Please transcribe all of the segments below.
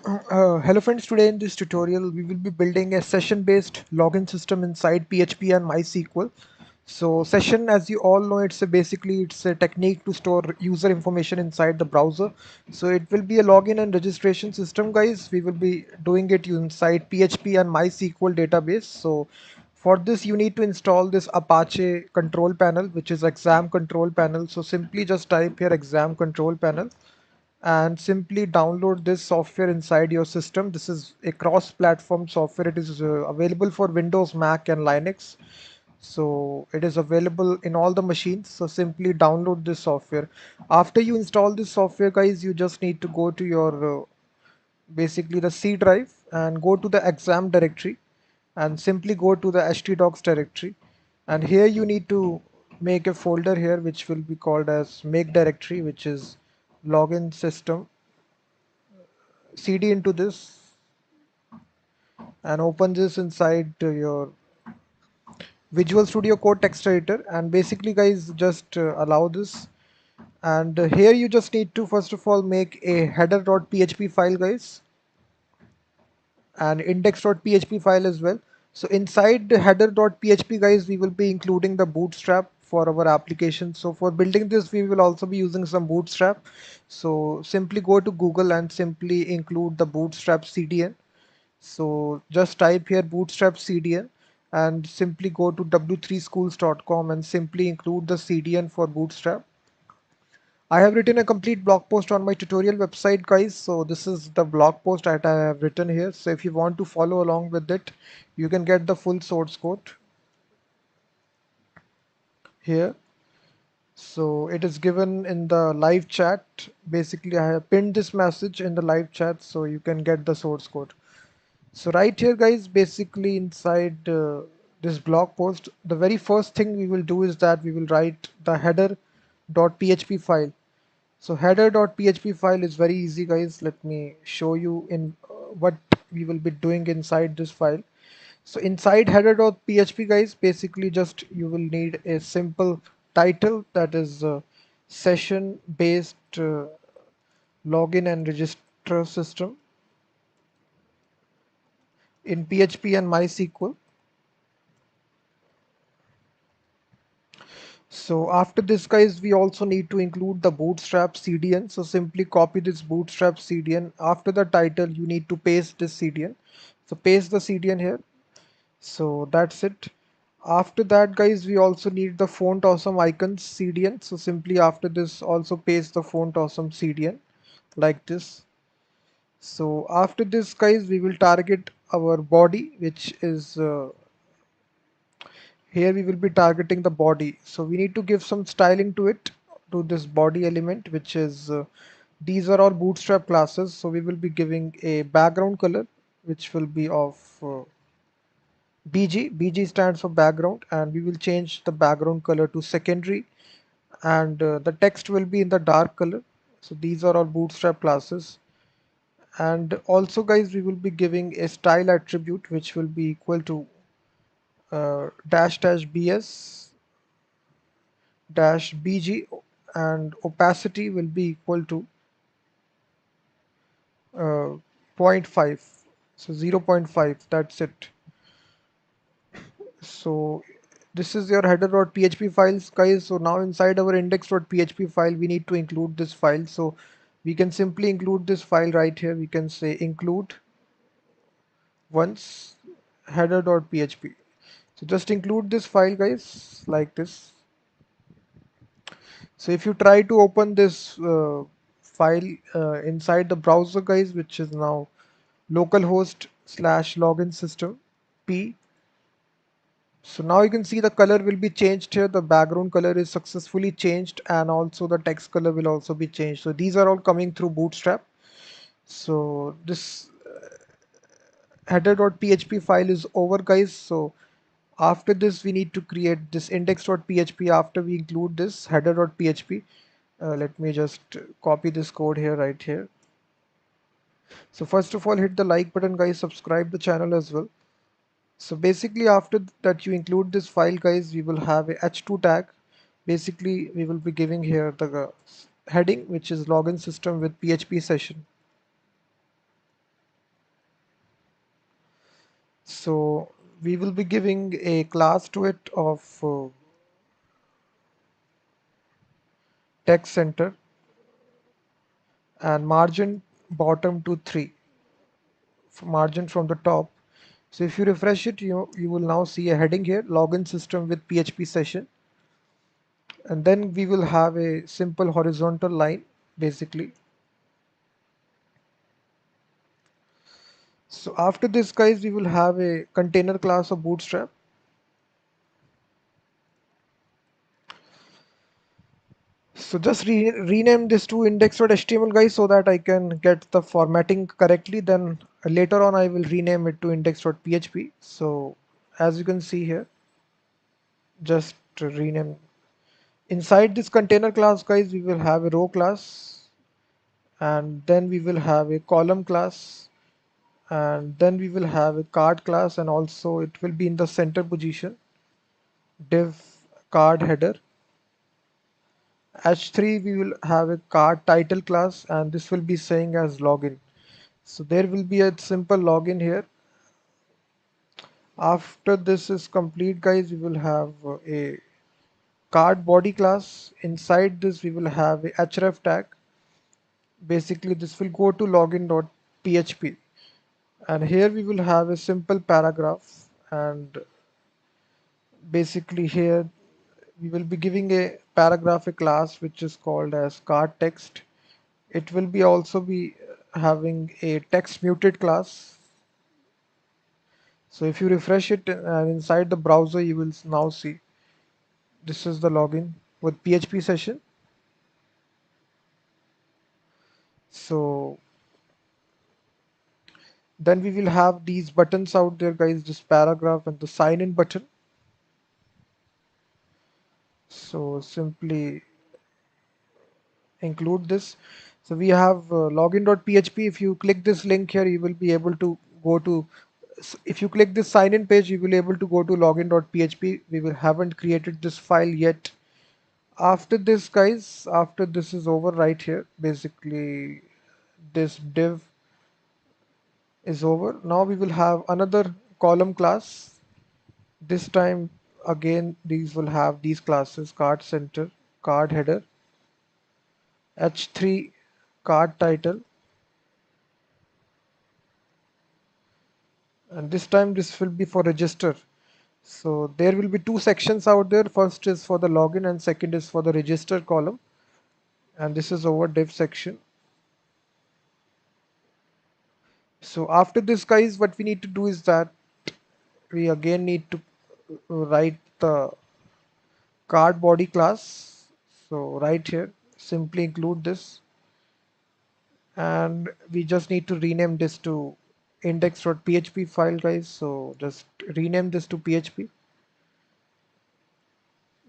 Hello friends, today in this tutorial we will be building a session-based login system inside PHP and MySQL. So session, as you all know, it's a technique to store user information inside the browser. So it will be a login and registration system, guys. We will be doing it inside PHP and MySQL database. So for this you need to install this Apache control panel, which is exam control panel. So simply just type here exam control panel and simply download this software inside your system. This is a cross-platform software. It is available for Windows, Mac, and Linux. So it is available in all the machines. So simply download this software. After you install this software, guys, you just need to go to your basically the C drive and go to the exam directory and simply go to the htdocs directory. And here you need to make a folder here which will be called as make directory, which is login system. CD into this and open this inside your Visual Studio Code text editor, and basically guys just allow this. And here you just need to first of all make a header.php file, guys, and index.php file as well. So inside the header.php, guys, we will be including the Bootstrap for our application. So for building this we will also be using some Bootstrap. So simply go to Google and simply include the Bootstrap CDN. So just type here Bootstrap CDN and simply go to w3schools.com and simply include the CDN for Bootstrap. I have written a complete blog post on my tutorial website, guys. So this is the blog post that I have written here. So if you want to follow along with it, you can get the full source code here. So it is given in the live chat. Basically, I have pinned this message in the live chat so you can get the source code. So right here, guys, basically inside this blog post, the very first thing we will do is that we will write the header.php file. So header.php file is very easy, guys. Let me show you in what we will be doing inside this file. So inside header.php, guys, basically just you will need a simple title, that is session based login and register system in PHP and MySQL. So after this, guys, we also need to include the Bootstrap CDN. So simply copy this Bootstrap CDN. After the title, you need to paste this CDN. So paste the CDN here. So that's it. After that, guys, we also need the font awesome icons CDN. So simply after this, also paste the font awesome CDN like this. So after this, guys, we will target our body, which is here we will be targeting the body. So we need to give some styling to it, to this body element, which is these are all Bootstrap classes. So we will be giving a background color which will be of BG stands for background, and we will change the background color to secondary, and the text will be in the dark color. So these are all Bootstrap classes. And also, guys, we will be giving a style attribute which will be equal to dash dash bs dash bg, and opacity will be equal to uh, zero point 0.5. So 0.5, that's it. So this is your header.php files, guys. So now inside our index.php file we need to include this file. So we can simply include this file right here. We can say include once header.php. So just include this file, guys, like this. So if you try to open this file inside the browser, guys, which is now localhost slash login system p. So now you can see the color will be changed here. The background color is successfully changed, and also the text color will also be changed. So these are all coming through Bootstrap. So this header.php file is over, guys. So after this we need to create this index.php after we include this header.php. Let me just copy this code here, right here. So first of all, hit the like button, guys, subscribe the channel as well. So basically after that you include this file, guys, we will have a h2 tag. Basically we will be giving here the heading, which is login system with PHP session. So we will be giving a class to it of text center and margin bottom to 3, margin from the top. So if you refresh it, you will now see a heading here, login system with PHP session. And then we will have a simple horizontal line basically. So after this guys, we will have a container class of Bootstrap. So just rename this to index.html guys so that I can get the formatting correctly. Then later on I will rename it to index.php. So as you can see here, just rename. Inside this container class guys, we will have a row class, and then we will have a column class, and then we will have a card class, and also it will be in the center position, div card header. H3 we will have a card title class, and this will be saying as login. So there will be a simple login here. After this is complete guys, we will have a card body class. Inside this we will have a href tag. Basically this will go to login.php, and here we will have a simple paragraph, and basically here we will be giving a paragraph a class which is called as card text. It will be also be having a text muted class. So if you refresh it inside the browser, you will now see this is the login with PHP session. So then we will have these buttons out there guys, this paragraph and the sign in button. So simply include this. So we have login.php. If you click this link here, you will be able to go to, if you click this sign in page, you will be able to go to login.php. We will haven't created this file yet. After this guys, after this is over right here, basically this div is over. Now we will have another column class. This time again, these will have these classes: card center, card header, h3 card title, and this time this will be for register. So there will be two sections out there. First is for the login and second is for the register column, and this is our div section. So after this guys, what we need to do is that we again need to write the card body class. So right here, simply include this, and we just need to rename this to index.php file guys. So just rename this to php.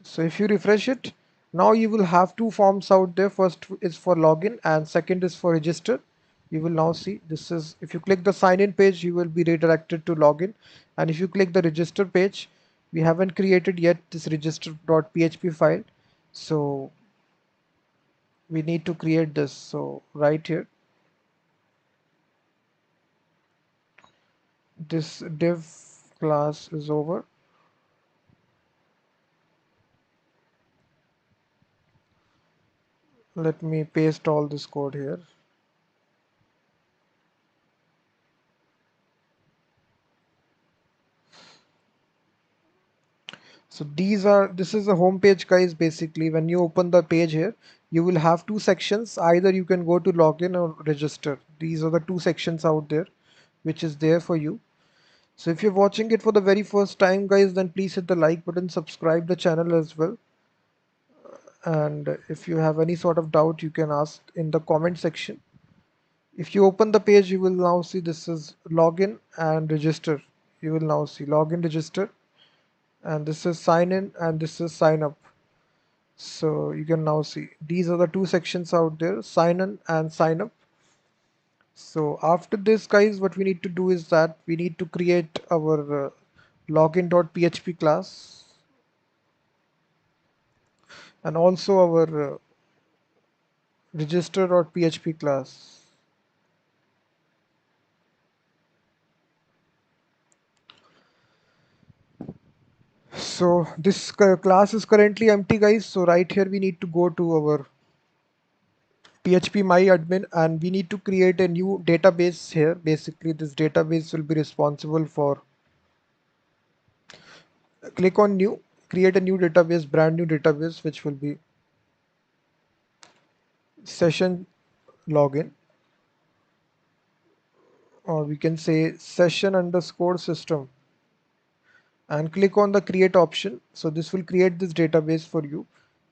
So if you refresh it, now you will have two forms out there. First is for login and second is for register. You will now see this is, if you click the sign in page, you will be redirected to login. And if you click the register page, we haven't created yet this register.php file. So we need to create this. So right here, this div class is over. Let me paste all this code here. So this is the home page guys. Basically when you open the page here, you will have two sections. Either you can go to login or register. These are the two sections out there which is there for you. So if you're watching it for the very first time guys, then please hit the like button, subscribe the channel as well. And if you have any sort of doubt, you can ask in the comment section. If you open the page, you will now see this is login and register. You will now see login, register, and this is sign in and this is sign up. So you can now see these are the two sections out there, sign in and sign up. So after this guys, what we need to do is that we need to create our login.php class and also our register.php class. So this class is currently empty, guys. So right here we need to go to our PHP my admin and we need to create a new database here. Basically, this database will be responsible for click on new, create a new database, brand new database, which will be session login, or we can say session underscore system, and click on the create option. So this will create this database for you.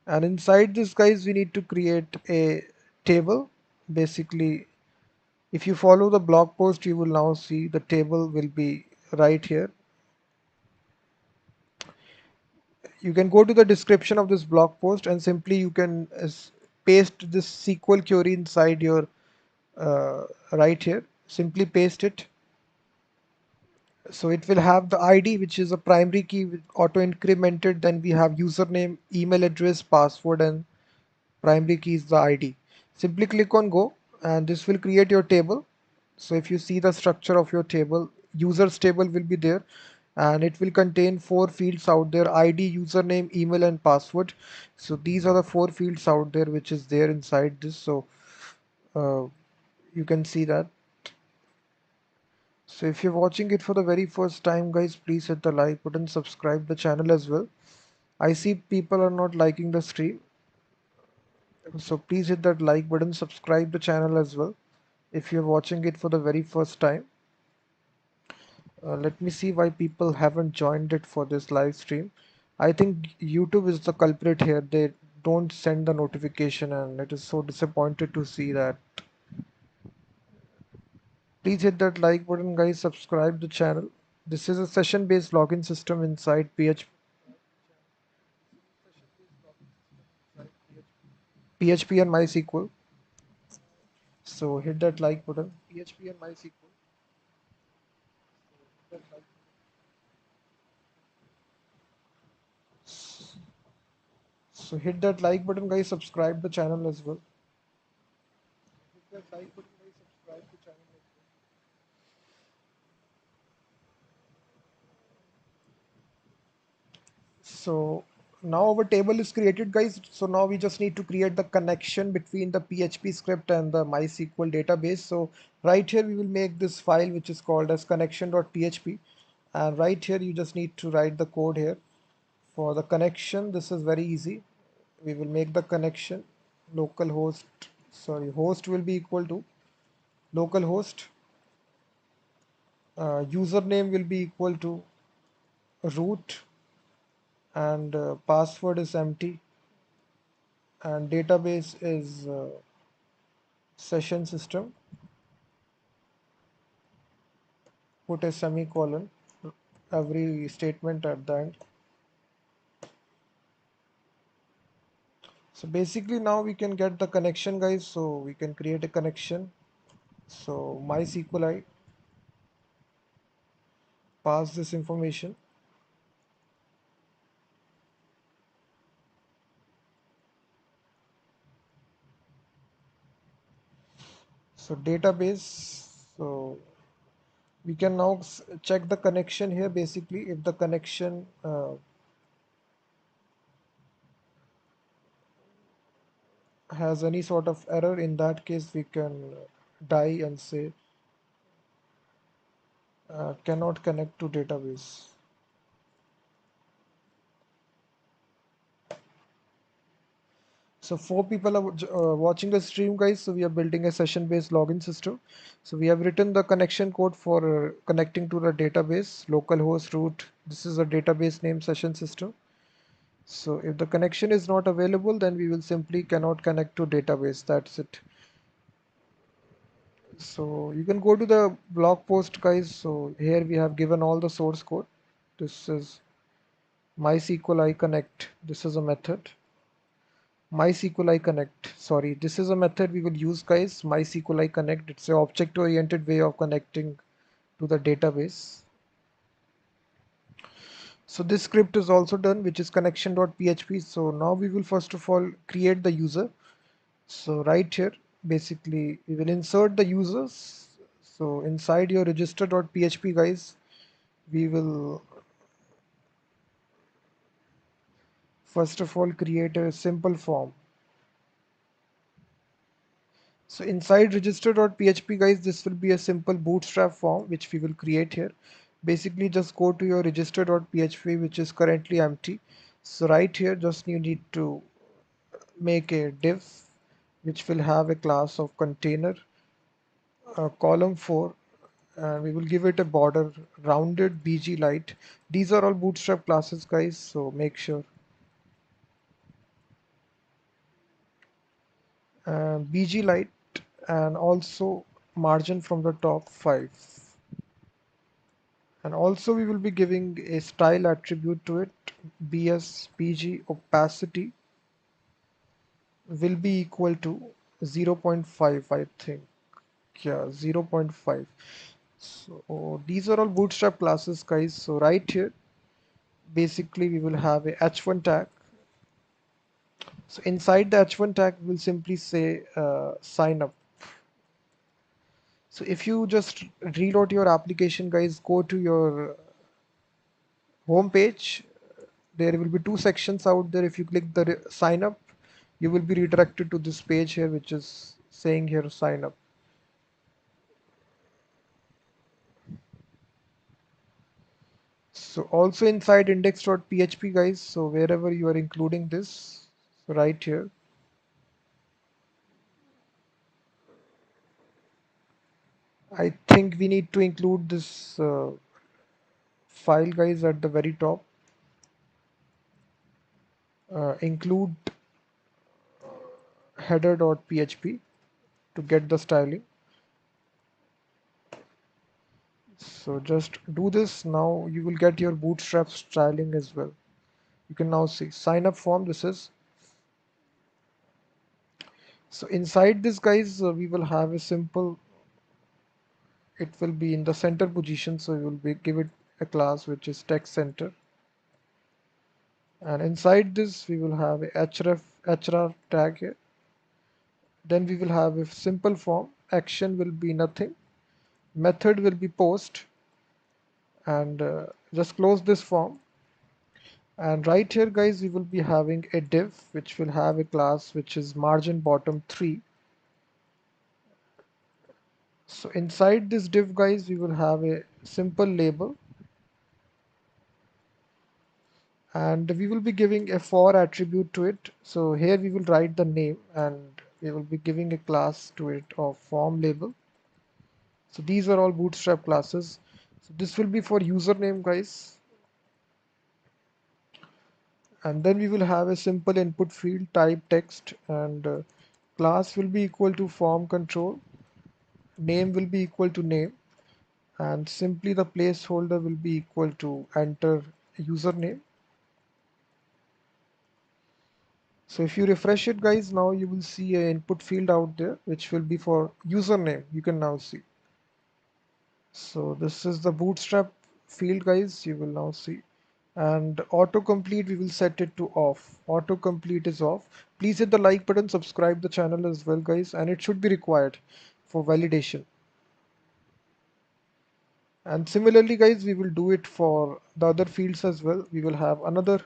And inside this, guys, we need to create a table. Basically, if you follow the blog post, you will now see the table will be right here. You can go to the description of this blog post and simply you can paste this SQL query inside your right here. Simply paste it. So it will have the ID, which is a primary key with auto incremented. Then we have username, email address, password, and primary key is the ID. Simply click on go and this will create your table. So if you see the structure of your table, users table will be there and it will contain four fields out there: ID, username, email, and password. So these are the four fields out there which is there inside this. So uh, you can see that. So if you're watching it for the very first time, guys, please hit the like button, subscribe the channel as well. I see people are not liking the stream, so please hit that like button, subscribe the channel as well if you're watching it for the very first time. Let me see why people haven't joined it for this live stream. I think YouTube is the culprit here. They don't send the notification and it is so disappointed to see that. Please hit that like button, guys, subscribe the channel. This is a session based login system inside PHP and MySQL. So hit that like button. PHP and MySQL. So hit that like button, guys, subscribe the channel as well. Hit that like button, guys, subscribe the channel as well. So now our table is created, guys. So now we just need to create the connection between the PHP script and the MySQL database. So right here we will make this file which is called as connection.php, and right here you just need to write the code here for the connection. This is very easy. We will make the connection localhost, sorry, host will be equal to localhost, username will be equal to root, and password is empty, and database is session system. Put a semicolon every statement at the end. So basically now we can get the connection, guys. So we can create a connection. So MySQL, pass this information. So database. So we can now check the connection here. Basically, if the connection has any sort of error, in that case we can die and say cannot connect to database. So four people are watching the stream, guys. So we are building a session-based login system. So we have written the connection code for connecting to the database, localhost root. This is a database name session system. So if the connection is not available, then we will simply cannot connect to database. That's it. So you can go to the blog post, guys. So here we have given all the source code. This is MySQL I connect. This is a method. MySQL I connect. Sorry, this is a method we will use, guys. MySQL I connect. It's an object-oriented way of connecting to the database. So this script is also done, which is connection.php. So now we will first of all create the user. So right here, basically, we will insert the users. So inside your register.php, guys, we will First of all, create a simple form. So inside register.php guys, this will be a simple bootstrap form which we will create here. Basically just go to your register.php which is currently empty. So right here just you need to make a div which will have a class of container, column 4, and we will give it a border rounded bg light. These are all bootstrap classes guys, so make sure. Bg light, and also margin from the top 5. And also we will be giving a style attribute to it. bspg opacity will be equal to 0.5, I think. Yeah, 0.5. So these are all bootstrap classes guys. So right here basically we will have a h1 tag. So inside the h1 tag we'll simply say sign up. So if you just reload your application guys, go to your home page. There will be two sections out there. If you click the sign up, you will be redirected to this page here which is saying here sign up. So also inside index.php guys, so wherever you are including this, so right here, I think we need to include this file guys at the very top. Include header.php to get the styling. So just do this. Now you will get your bootstrap styling as well. You can now see sign up form. This is, so inside this guys we will have a simple, it will be in the center position, so we will be give it a class which is text center, and inside this we will have a href tag here. Then we will have a simple form. Action will be nothing, method will be post, and just close this form. And right here guys we will be having a div which will have a class which is margin bottom 3. So inside this div guys we will have a simple label, and we will be giving a for attribute to it. So here we will write the name, and we will be giving a class to it of form label. So these are all bootstrap classes. So this will be for username guys, and then we will have a simple input field type text, and class will be equal to form control, name will be equal to name, and simply the placeholder will be equal to enter username. So if you refresh it guys, now you will see an input field out there which will be for username. You can now see. So this is the bootstrap field guys, you will now see. And autocomplete we will set it to off. Autocomplete is off. Please hit the like button, subscribe the channel as well guys, and it should be required for validation. And similarly guys, we will do it for the other fields as well. We will have another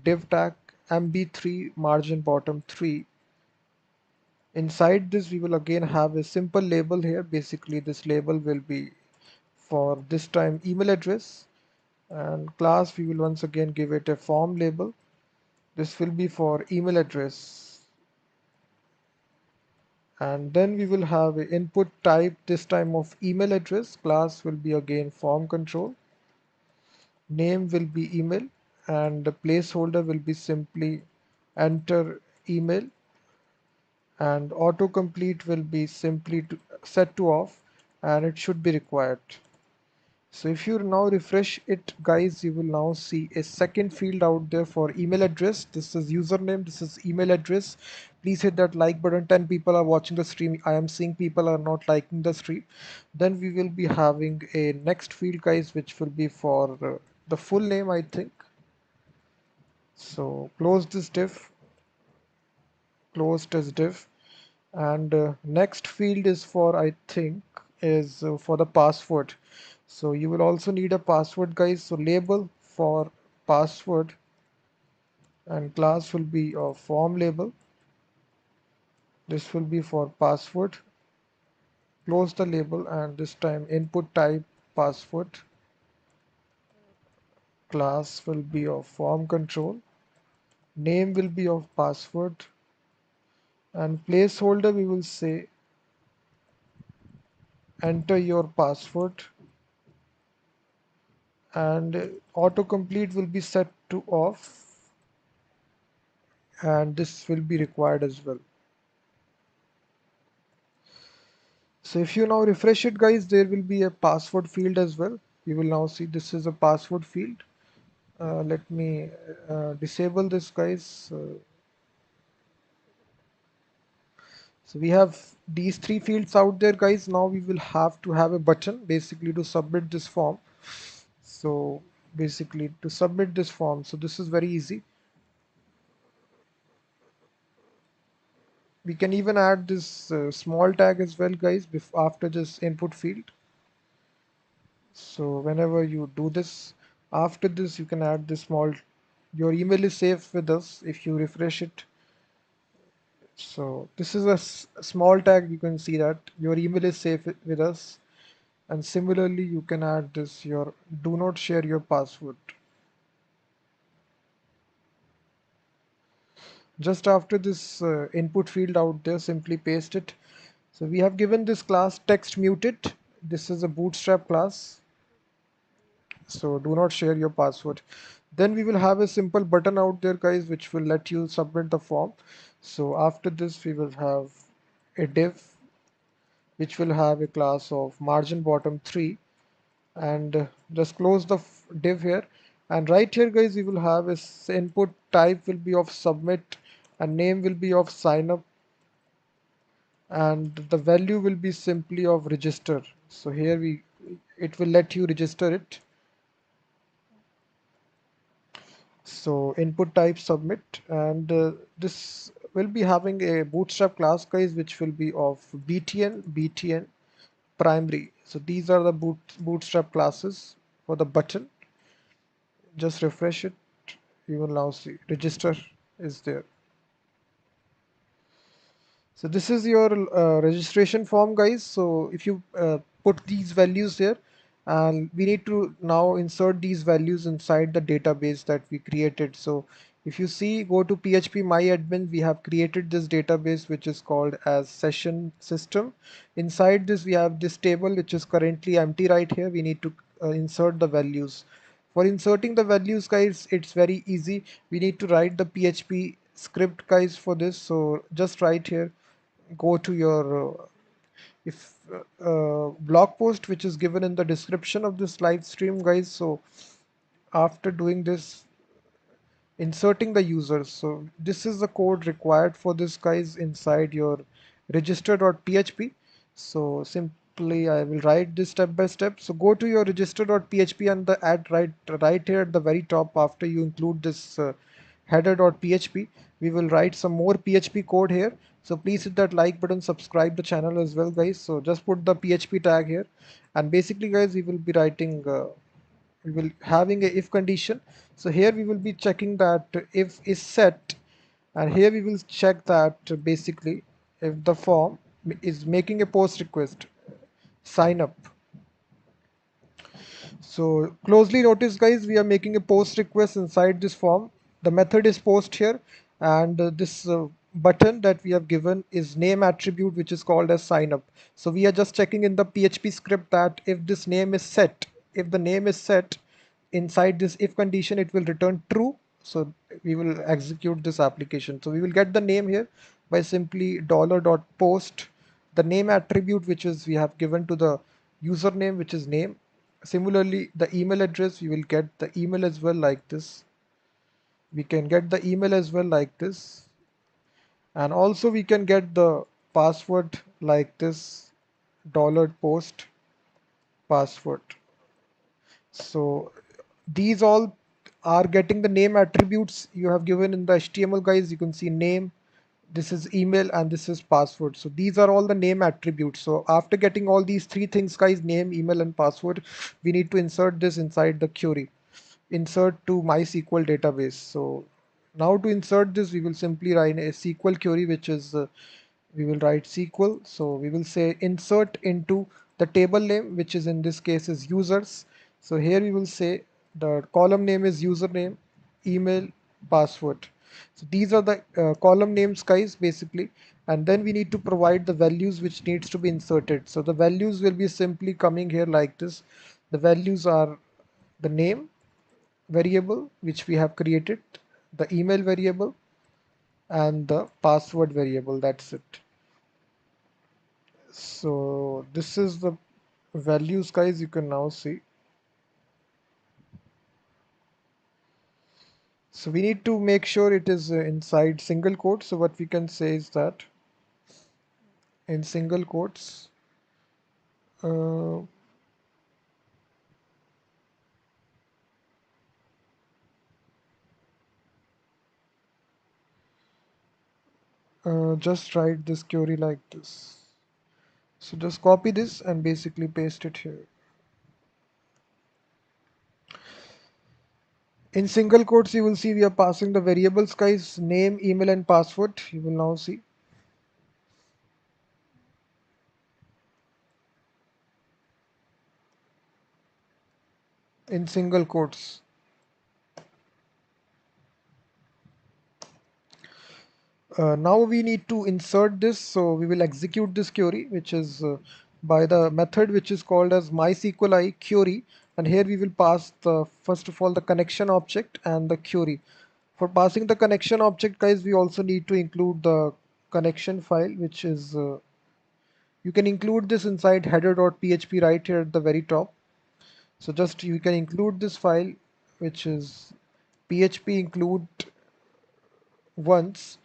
div tag mb3 margin bottom 3. Inside this we will again have a simple label here. Basically this label will be for this time email address, and class we will once again give it a form label. This will be for email address, and then we will have a input type this time of email address. Class will be again form control, name will be email, and the placeholder will be simply enter email, and autocomplete will be simply set to off, and it should be required. So if you now refresh it guys, you will now see a second field out there for email address. This is username, this is email address. Please hit that like button. 10 people are watching the stream. I am seeing people are not liking the stream. Then we will be having a next field guys which will be for the full name, I think. So close this div, close this div, and next field is for, I think, is for the password. So you will also need a password guys. So label for password and class will be a form label. This will be for password. Close the label, and this time input type password. Class will be of form control. Name will be of password, and placeholder we will say enter your password, and autocomplete will be set to off, and this will be required as well. So if you now refresh it, guys, there will be a password field as well. You will now see this is a password field. Let me disable this, guys. So we have these three fields out there, guys. Now we will have to have a button basically to submit this form. So basically to submit this form, so this is very easy. We can even add this small tag as well, guys, after this input field. So whenever you do this, after this you can add this small, your email is safe with us if you refresh it. So this is a small tag. You can see that your email is safe with us. And similarly, you can add this, your do not share your password. Just after this input field out there, simply paste it. So we have given this class text muted. This is a Bootstrap class. So do not share your password. Then we will have a simple button out there, guys, which will let you submit the form. So after this, we will have a div which will have a class of margin bottom 3, and just close the div here. And right here, guys, we will have a input type will be of submit, and name will be of sign up, and the value will be simply of register. So here it will let you register it. So input type submit, and this will be having a bootstrap class, guys, which will be of btn primary. So these are the bootstrap classes for the button. Just refresh it. You will now see register is there. So this is your registration form, guys. So if you put these values here, and we need to now insert these values inside the database that we created. So if you see, go to PHP myadmin, we have created this database which is called as session system. Inside this, we have this table which is currently empty right here. We need to insert the values. For inserting the values, guys, it's very easy. We need to write the PHP script, guys, for this. So just write here, go to your if blog post which is given in the description of this live stream, guys. So after doing this, inserting the users, so this is the code required for this, guys, inside your register.php. So simply I will write this step by step. So go to your register.php, and the at right here at the very top, after you include this header.php, we will write some more PHP code here. So please hit that like button, subscribe the channel as well, guys. So just put the PHP tag here, and basically, guys, we will be writing we will having a if condition. So here we will be checking that if is set, and here we will check that basically if the form is making a post request, sign up. So closely notice, guys, we are making a post request inside this form. The method is post here, and this button that we have given is name attribute, which is called as sign up. So we are just checking in the PHP script that if this name is set, if the name is set inside this if condition, it will return true. So we will execute this application. So we will get the name here by simply $.post the name attribute, which is we have given to the username, which is name. Similarly, the email address, we will get the email as well like this. We can get the email as well like this. And also we can get the password like this, $post password. So these all are getting the name attributes you have given in the HTML, guys. You can see name, this is email, and this is password. So these are all the name attributes. So after getting all these three things, guys, name, email, and password, we need to insert this inside the query, insert to MySQL database. So Now to insert this, we will simply write a SQL query, which is we will write SQL. So we will say insert into the table name, which is in this case is users. So here we will say the column name is username, email, password. So these are the column names, guys, basically. And then we need to provide the values which needs to be inserted. So the values will be simply coming here like this. The values are the name variable which we have created, the email variable, and the password variable. That's it. So this is the values, guys. You can now see. So we need to make sure it is inside single quotes. So what we can say is that in single quotes, uh, just write this query like this. So just copy this and basically paste it here. In single quotes, you will see we are passing the variables, guys, name, email, and password. You will now see in single quotes. Now we need to insert this, so we will execute this query, which is by the method which is called as MySQL query, and here we will pass the first of all the connection object and the query. For passing the connection object, guys, we also need to include the connection file, which is you can include this inside header.php right here at the very top. So just you can include this file, which is php include once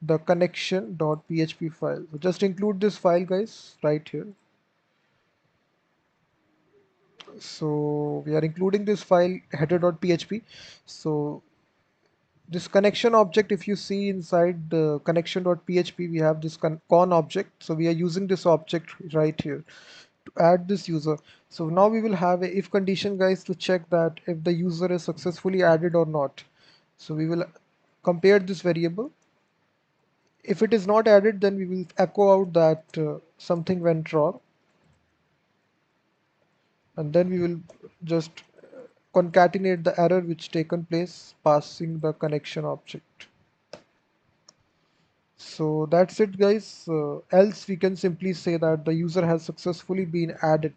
the connection.php file. So just include this file, guys, right here. So we are including this file header.php. So this connection object, if you see inside the connection.php, we have this con object. So we are using this object right here to add this user. So now we will have a if condition, guys, to check that if the user is successfully added or not. So we will compare this variable. If it is not added, then we will echo out that something went wrong, and then we will just concatenate the error which taken place passing the connection object. So that's it, guys. Else we can simply say that the user has successfully been added,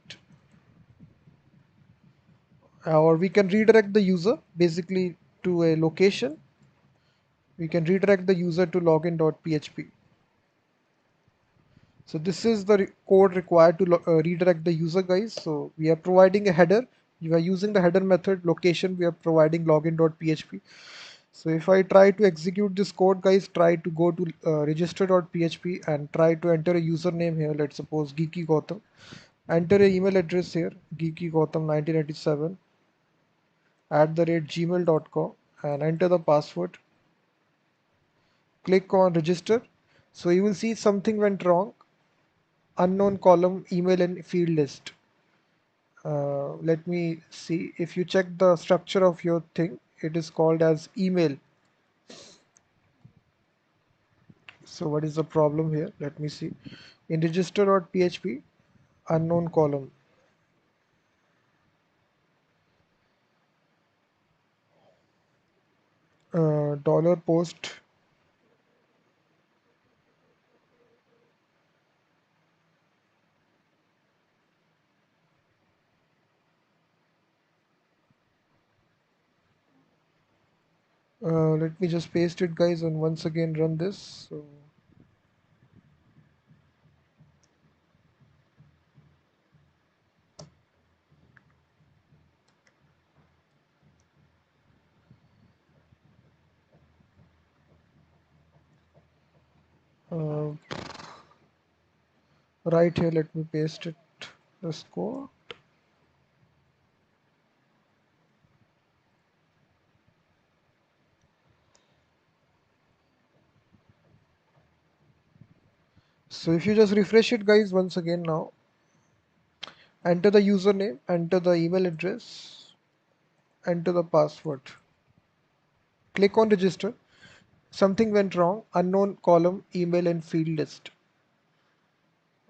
or we can redirect the user basically to a location. We can redirect the user to login.php. So this is the code required to redirect the user, guys. So we are providing a header. You are using the header method location. We are providing login.php. So if I try to execute this code, guys, try to go to register.php and try to enter a username here. Let's suppose Geeky Gautam. Enter an email address here, geekygautam1987 @gmail.com, and enter the password. Click on register. So you will see something went wrong. Unknown column, email and field list. Let me see. If you check the structure of your thing, it is called as email. So what is the problem here? Let me see. In register.php, unknown column, dollar post. Let me just paste it, guys, and once again run this. So uh, right here, let me paste it. The score. So if you just refresh it, guys, once again now, enter the username, enter the email address, enter the password. Click on register. Something went wrong. Unknown column, email and field list.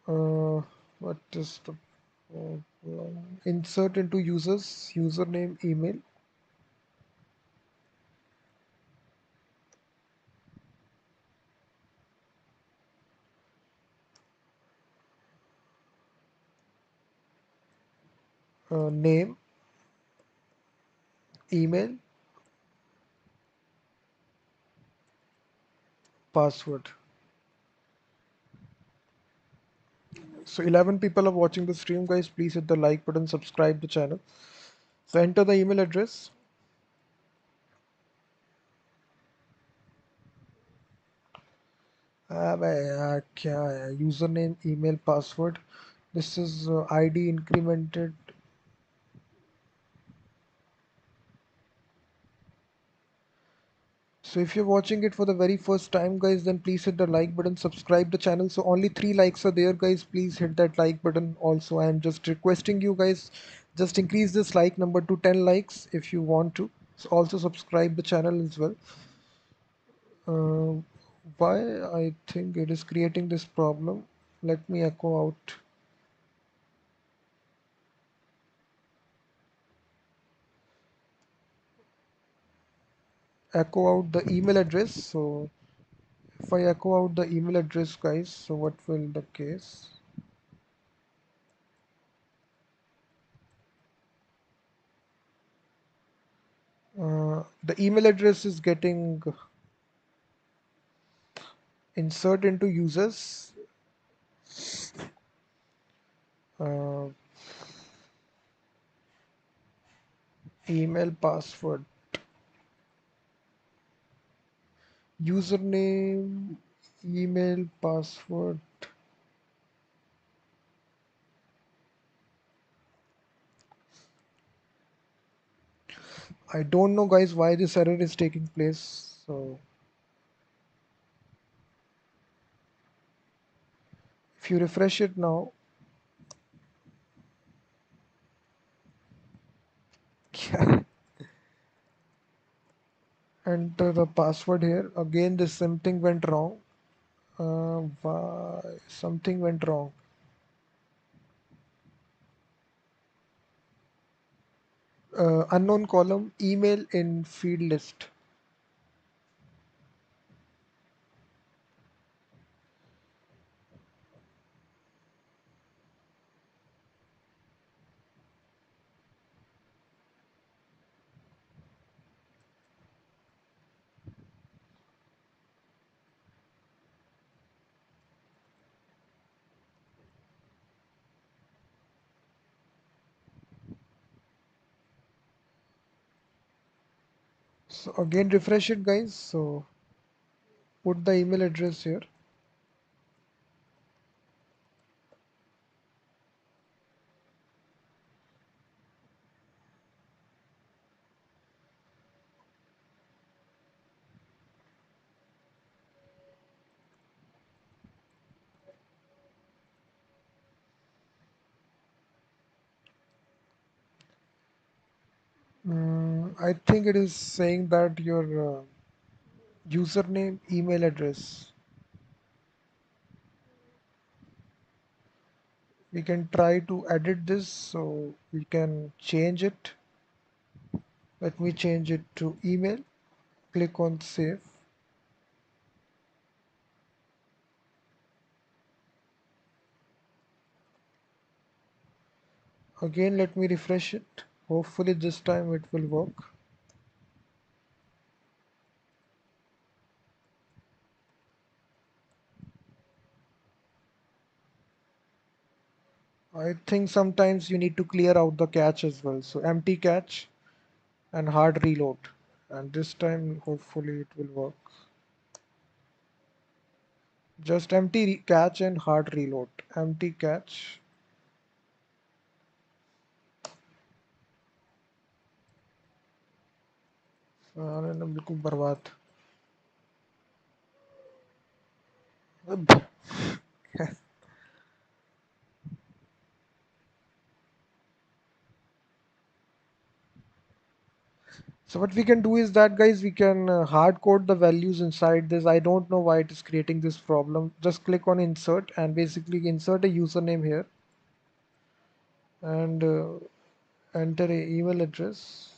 Uh, what is the insert into users, username, email. Name, email, password. So 11 people are watching the stream, guys. Please hit the like button, subscribe the channel. So enter the email address. क्या है? Username, email, password. This is ID incremented. So if you're watching it for the very first time, guys, then please hit the like button, subscribe the channel. So only 3 likes are there, guys. Please hit that like button. Also, I am just requesting you guys, just increase this like number to 10 likes if you want to. So also subscribe the channel as well. Uh, why I think it is creating this problem. Let me echo out the email address. So if I echo out the email address, guys, so what will the case? The email address is getting insert into users, uh, email, password, username, email, password. I don't know, guys, why this error is taking place. So if you refresh it now, enter the password here. Again, this something went wrong. Why something went wrong? Unknown column, email in field list. So again, refresh it, guys. So put the email address here. I think it is saying that your username, email address. We can try to edit this, so we can change it. Let me change it to email. Click on save. Again, let me refresh it. Hopefully this time it will work. I think sometimes you need to clear out the cache as well. So empty cache and hard reload. And this time hopefully it will work. Just empty cache and hard reload. Empty cache. बिल्कुल बर्बाद. So what we can do is that, guys, we can hard code the values inside this. I don't know why it is creating this problem. Just click on insert and basically insert a username here and enter a email address.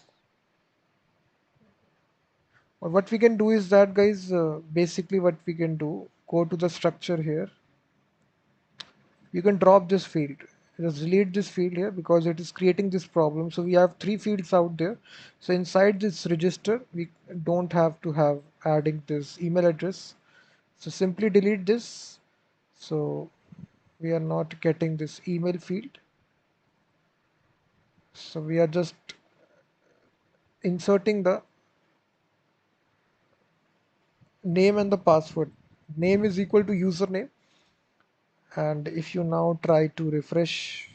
Or what we can do is that, guys, basically what we can do, go to the structure here. You can drop this field. Just delete this field here because it is creating this problem. So we have three fields out there. So inside this register, we don't have to have adding this email address. So simply delete this. So we are not getting this email field. So we are just inserting the name and the password. Name is equal to username. And if you now try to refresh,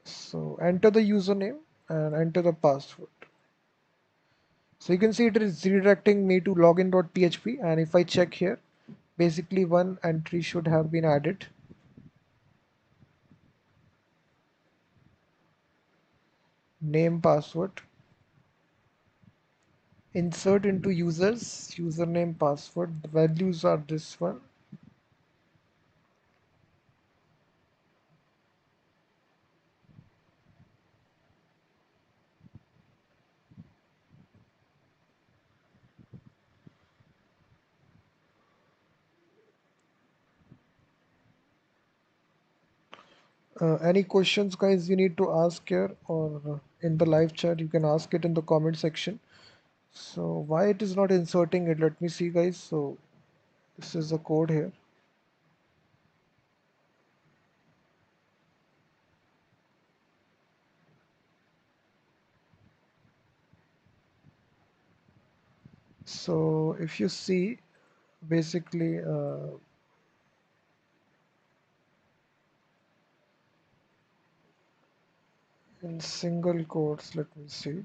so enter the username and enter the password. So you can see it is redirecting me to login.php, and if I check here, basically one entry should have been added. Name, password. Insert into users, username, password. The values are this one. Any questions, guys, you need to ask here or in the live chat, you can ask it in the comment section. So why it is not inserting it? Let me see, guys. So this is the code here. So if you see, basically, in single quotes, let me see.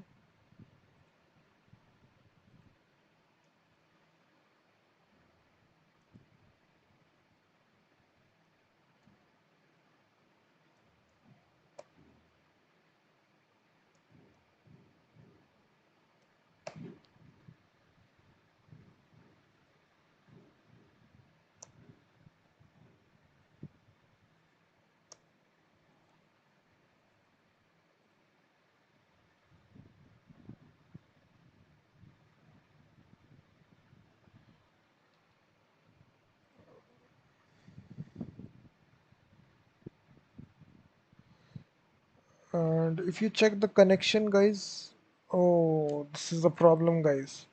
And if you check the connection, guys, oh, this is the problem, guys.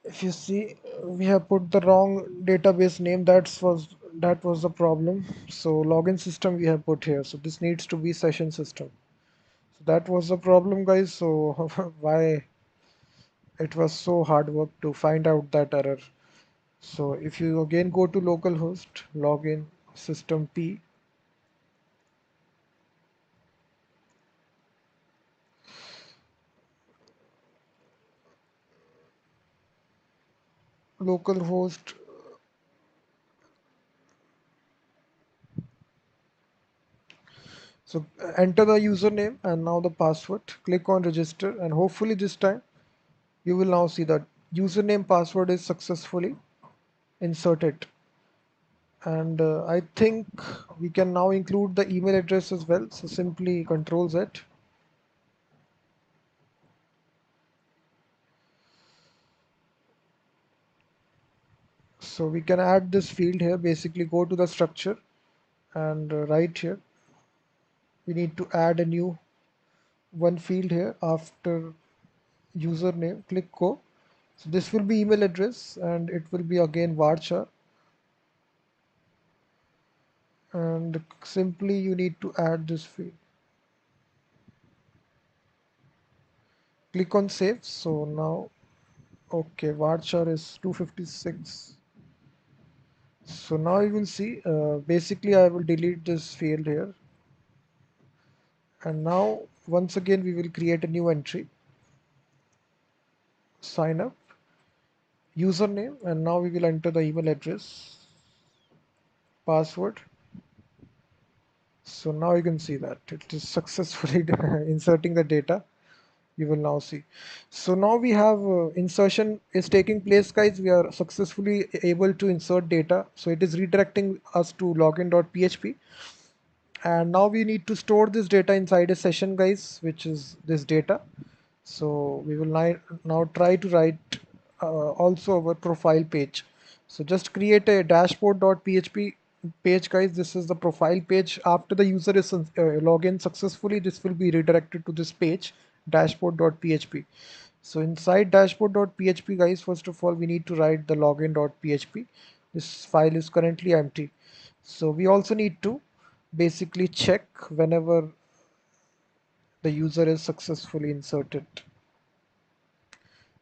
If you see, we have put the wrong database name. That was the problem. So login system we have put here. So this needs to be session system. So that was the problem, guys. So why it was so hard work to find out that error. So if you again go to localhost, login system P, localhost. So enter the username and now the password. Click on register and hopefully this time you will now see that username password is successfully inserted. And I think we can now include the email address as well. So simply Control Z. So we can add this field here. Basically go to the structure and right here we need to add a new one field here after username. Click go. So this will be email address and it will be again varchar, and simply you need to add this field. Click on save. So now, okay, varchar is 256. So now you will see, basically I will delete this field here. And now once again we will create a new entry. Sign up, username, and now we will enter the email address, password. So now you can see that it is successfully inserting the data. You will now see. So now we have insertion is taking place, guys. We are successfully able to insert data. So it is redirecting us to login.php. And now we need to store this data inside a session, guys, which is this data. So we will now try to write also our profile page. So just create a dashboard.php page, guys. This is the profile page. After the user is login successfully, this will be redirected to this page, dashboard.php. So inside dashboard.php, guys, first of all, we need to write the login.php. This file is currently empty. So we also need to basically check whenever the user is successfully inserted.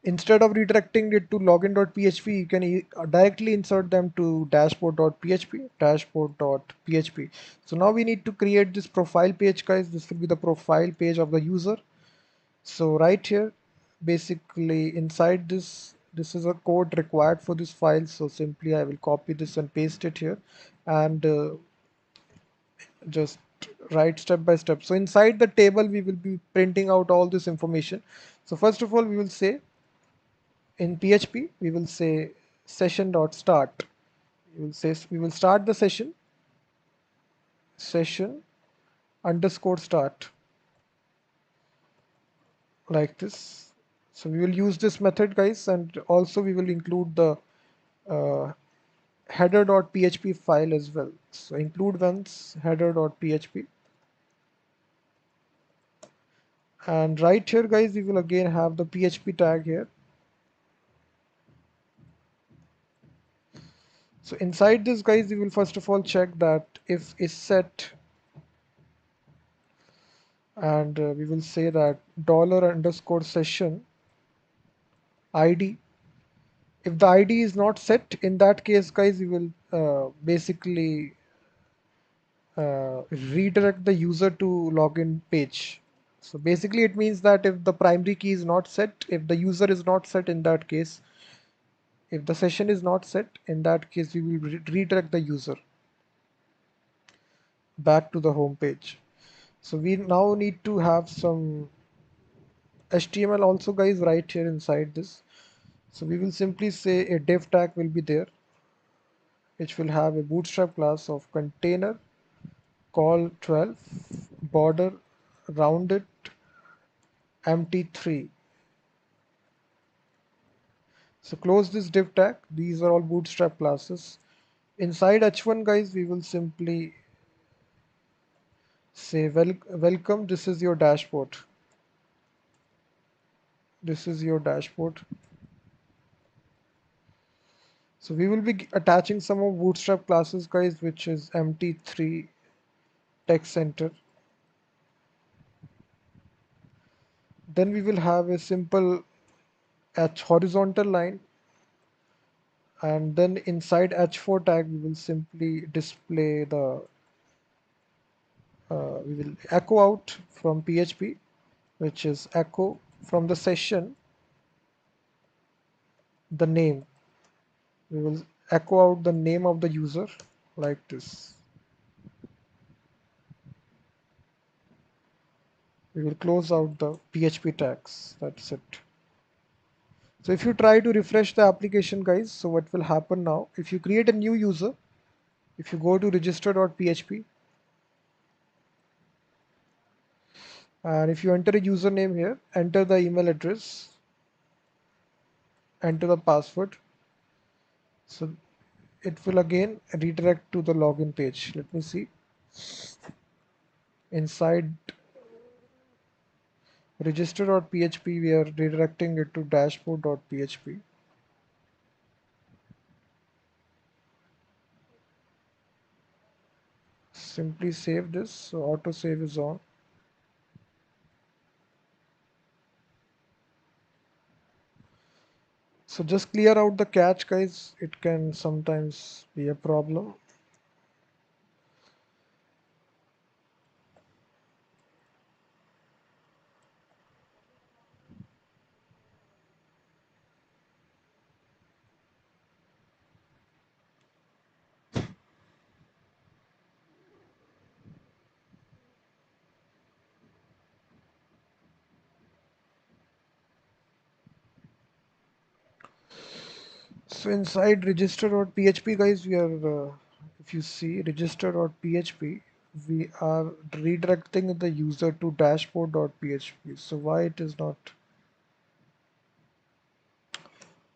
Instead of redirecting it to login.php, you can directly insert them to dashboard.php. So now we need to create this profile page, guys. This will be the profile page of the user. So right here, basically inside this is a code required for this file. So simply I will copy this and paste it here, and just write step by step. So inside the table, we will be printing out all this information. So first of all, we will say in PHP, we will say session.start. We will start the session underscore start, like this. So we will use this method, guys, and also we will include the uh, header.php file as well. So include once header.php, and right here, guys, we will again have the PHP tag here. So inside this, guys, we will first of all check that if is set, and we will say that dollar underscore session ID. If the ID is not set, in that case, guys, we will basically redirect the user to login page. So basically it means that if the primary key is not set, if the user is not set, in that case, if the session is not set, in that case we will redirect the user back to the home page. So we now need to have some HTML also, guys, right here inside this. So we will simply say a div tag will be there, which will have a bootstrap class of container call 12 border rounded empty 3. So close this div tag. These are all bootstrap classes. Inside h1, guys, we will simply say welcome, this is your dashboard. This is your dashboard. So we will be attaching some of bootstrap classes, guys, which is empty3 text center. Then we will have a simple horizontal line, and then inside h4 tag we will simply display the we will echo out from PHP, which is echo from the session the name. We will echo out the name of the user, like this. We will close out the PHP tags. That's it. So if you try to refresh the application, guys, so what will happen now, if you create a new user, if you go to register.php, and if you enter a username here, enter the email address, enter the password, so it will again redirect to the login page. Let me see. Inside register.php, we are redirecting it to dashboard.php. Simply save this, so auto save is on. So just clear out the cache, guys. It can sometimes be a problem. So inside register.php guys, we are, if you see register.php, we are redirecting the user to dashboard.php. So why it is not?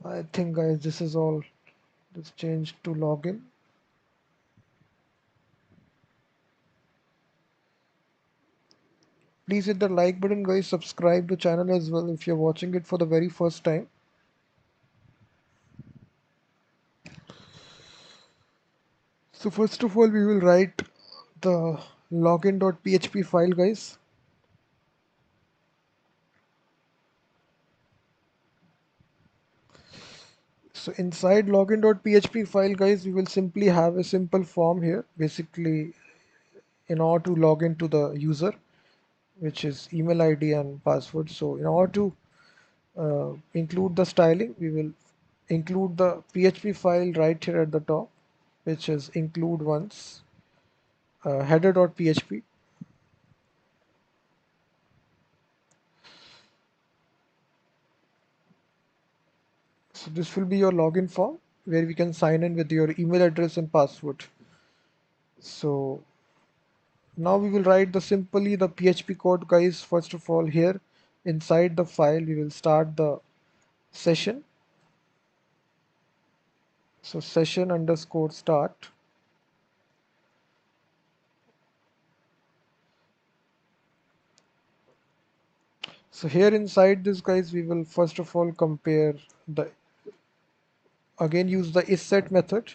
I think guys, this is all. Let's change to login. Please hit the like button guys, subscribe to channel as well if you're watching it for the very first time. So first of all, we will write the login.php file guys. So inside login.php file guys, we will simply have a simple form here, basically in order to log into the user, which is email ID and password. So in order to include the styling, we will include the PHP file right here at the top, which is include once header.php. So this will be your login form where we can sign in with your email address and password. So now we will write the simply the PHP code guys. First of all, here inside the file we will start the session. So session underscore start. So here inside this guys, we will first of all compare the, again use the isSet method.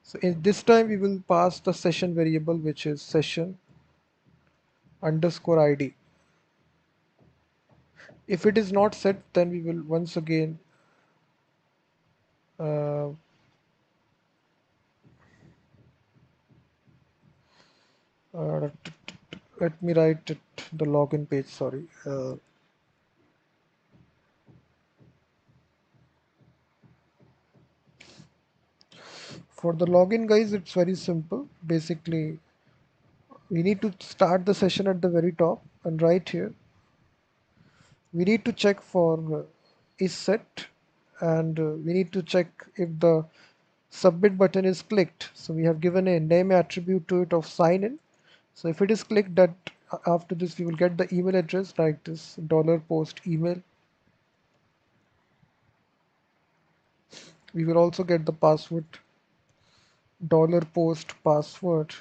So in this time we will pass the session variable, which is session underscore ID. If it is not set, then we will once again uh, uh, let me write it the login page, sorry. For the login guys, it's very simple. Basically, we need to start the session at the very top, and right here we need to check for is set, and we need to check if the submit button is clicked. So we have given a name attribute to it of sign in. So if it is clicked, that after this we will get the email address like this $post email. We will also get the password $post password.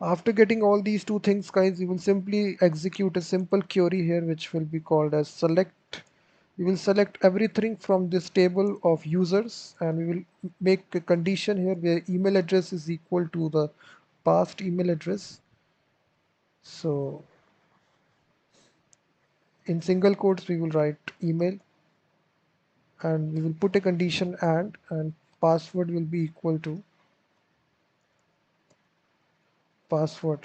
After getting all these two things guys, we will simply execute a simple query here, which will be called as select. We will select everything from this table of users, and we will make a condition here where email address is equal to the past email address. So in single quotes we will write email, and we will put a condition and password will be equal to password.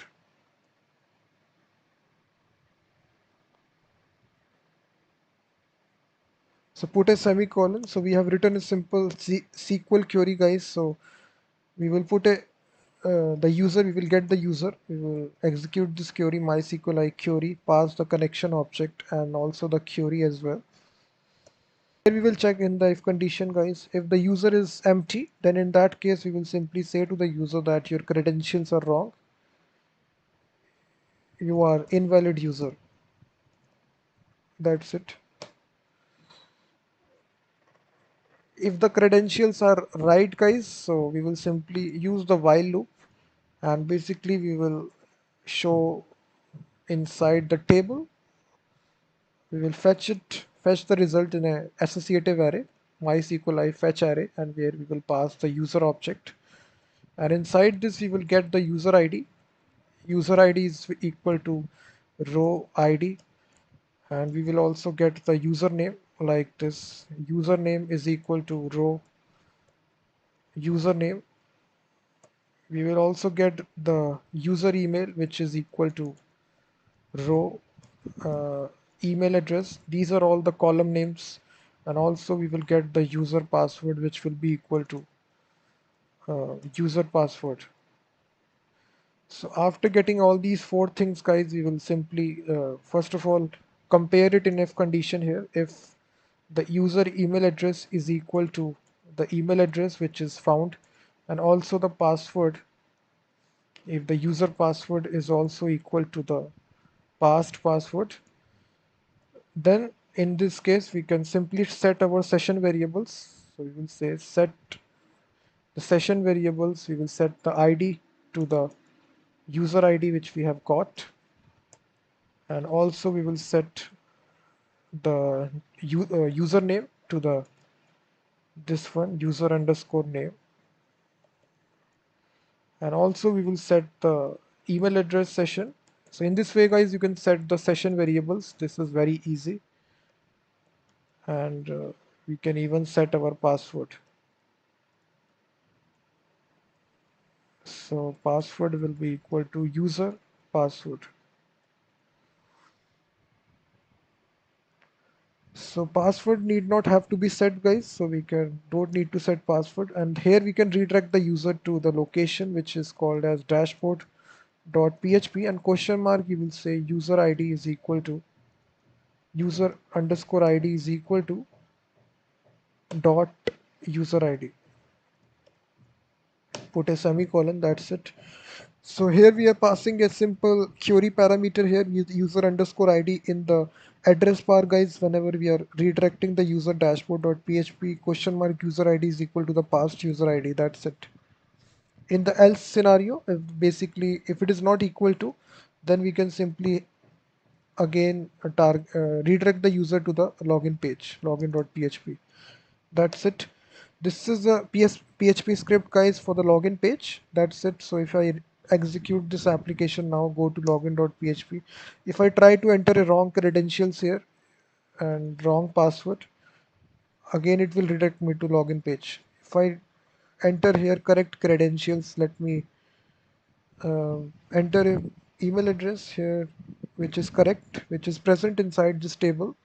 So put a semicolon. So we have written a simple SQL query guys. So we will put a the user, we will get the user, we will execute this query MySQL I query, pass the connection object and also the query as well. Here we will check in the if condition guys. If the user is empty, then in that case we will simply say to the user that your credentials are wrong, you are invalid user. That's it. If the credentials are right guys, so we will simply use the while loop, and basically we will show inside the table, we will fetch the result in a associative array, MySQL I fetch array, and where we will pass the user object. And inside this, we will get the user ID. User ID is equal to row ID, and we will also get the username like this. Username is equal to row username. We will also get the user email, which is equal to row uh, email address. These are all the column names, and also we will get the user password, which will be equal to user password. So after getting all these four things guys, we will simply first of all compare it in if condition here. If the user email address is equal to the email address which is found, and also the password, if the user password is also equal to the past password, then in this case we can simply set our session variables. So we will say set the session variables, we will set the ID to the user ID which we have got, and also we will set the username to the this one user underscore name, and also we will set the email address session. So in this way guys, you can set the session variables. This is very easy, and we can even set our password. So password will be equal to user password. So password need not have to be set guys, so we can don't need to set password, and here we can redirect the user to the location which is called as dashboard.php, and question mark you will say user ID is equal to user underscore ID is equal to dot user ID, put a semicolon, that's it. So here we are passing a simple query parameter here with user underscore ID in the address bar guys. Whenever we are redirecting the user dashboard.php, question mark user ID is equal to the past user ID, that's it. In the else scenario, if basically if it is not equal to, then we can simply again redirect the user to the login page, login.php. That's it. This is a PHP script guys for the login page. That's it. So if I execute this application now, go to login.php. If I try to enter a wrong credentials here and wrong password, again it will redirect me to login page. If I enter here correct credentials, let me uh, enter a email address here which is correct, which is present inside this table,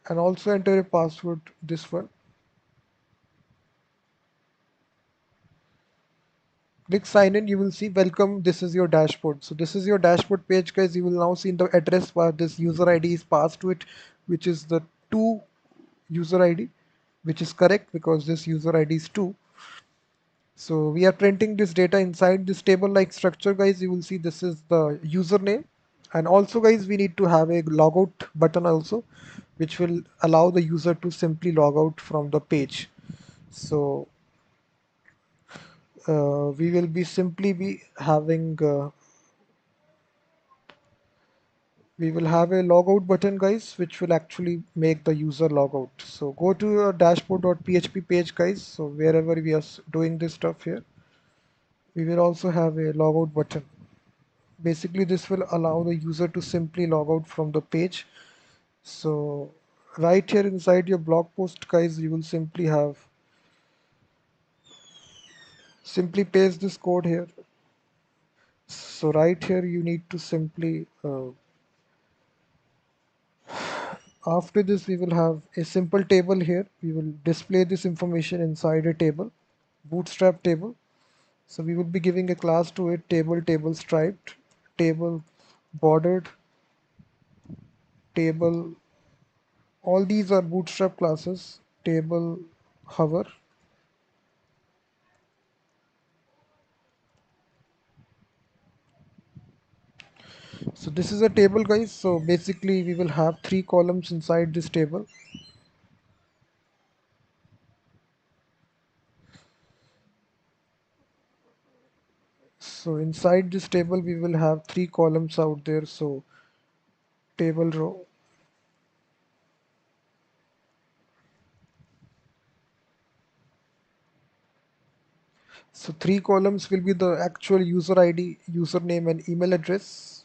and also enter a password, this one. Click sign in, you will see welcome, this is your dashboard. So this is your dashboard page guys. You will now see in the address bar this user ID is passed to it, which is the 2 user ID, which is correct because this user ID is 2. So we are printing this data inside this table like structure guys. You will see this is the username, and also guys we need to have a logout button also, which will allow the user to simply log out from the page. So we will be simply be having we will have a logout button guys, which will actually make the user logout. So go to your dashboard.php page guys. So wherever we are doing this stuff here, we will also have a logout button. Basically this will allow the user to simply log out from the page. So right here inside your blog post guys, you will simply paste this code here. So right here you need to simply after this we will have a simple table here. We will display this information inside a table, bootstrap table. So we will be giving a class to it, table striped, table bordered, table, all these are bootstrap classes, table hover. So this is a table guys. So basically we will have 3 columns inside this table. So inside this table we will have 3 columns out there. So table row, so 3 columns will be the actual user ID, username and email address,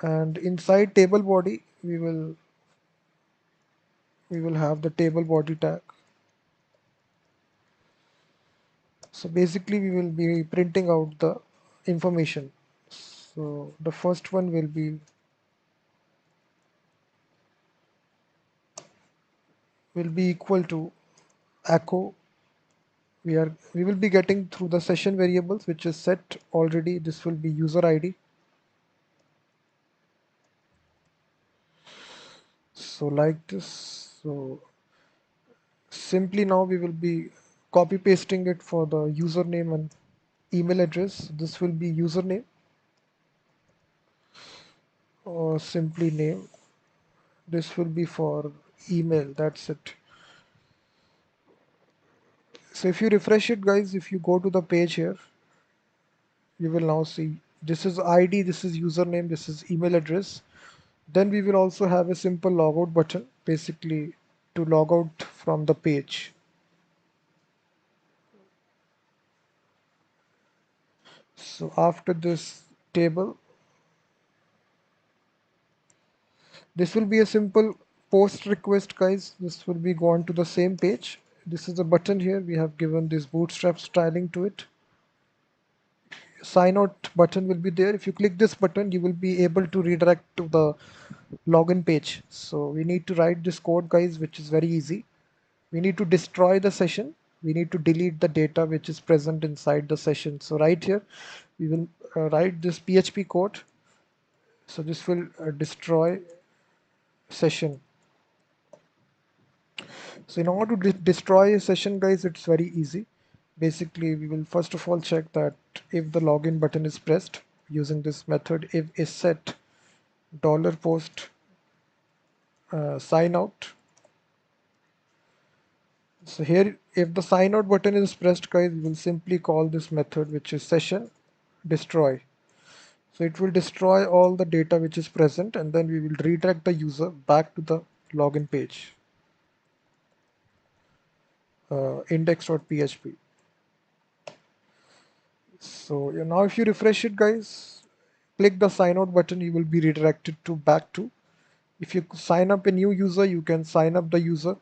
and inside table body we will have the table body tag. So basically we will be printing out the information. So the first one will be equal to echo. We will be getting through the session variables which is set already. This will be user ID. So like this. So simply now we will be copy pasting it for the username and email address. This will be username or simply name. This will be for email. That's it. So if you refresh it, guys, if you go to the page here, you will now see this is ID, this is username, this is email address. Then we will also have a simple logout button, basically to log out from the page. So after this table, this will be a simple post request, guys. This will be gone to the same page. This is a button here. We have given this Bootstrap styling to it. Sign out button will be there. If you click this button, you will be able to redirect to the login page. So we need to write this code, guys, which is very easy. We need to destroy the session. We need to delete the data which is present inside the session. So right here, we will write this PHP code. So this will destroy session. So in order to destroy a session, guys, it's very easy. Basically, we will first of all check that if the login button is pressed using this method, if is set $post sign out. So here, if the sign out button is pressed, guys, we will simply call this method, which is session destroy. So it will destroy all the data which is present, and then we will redirect the user back to the login page, index.php. So now if you refresh it, guys, click the sign out button, you will be redirected to back to. If you sign up a new user, you can sign up the user.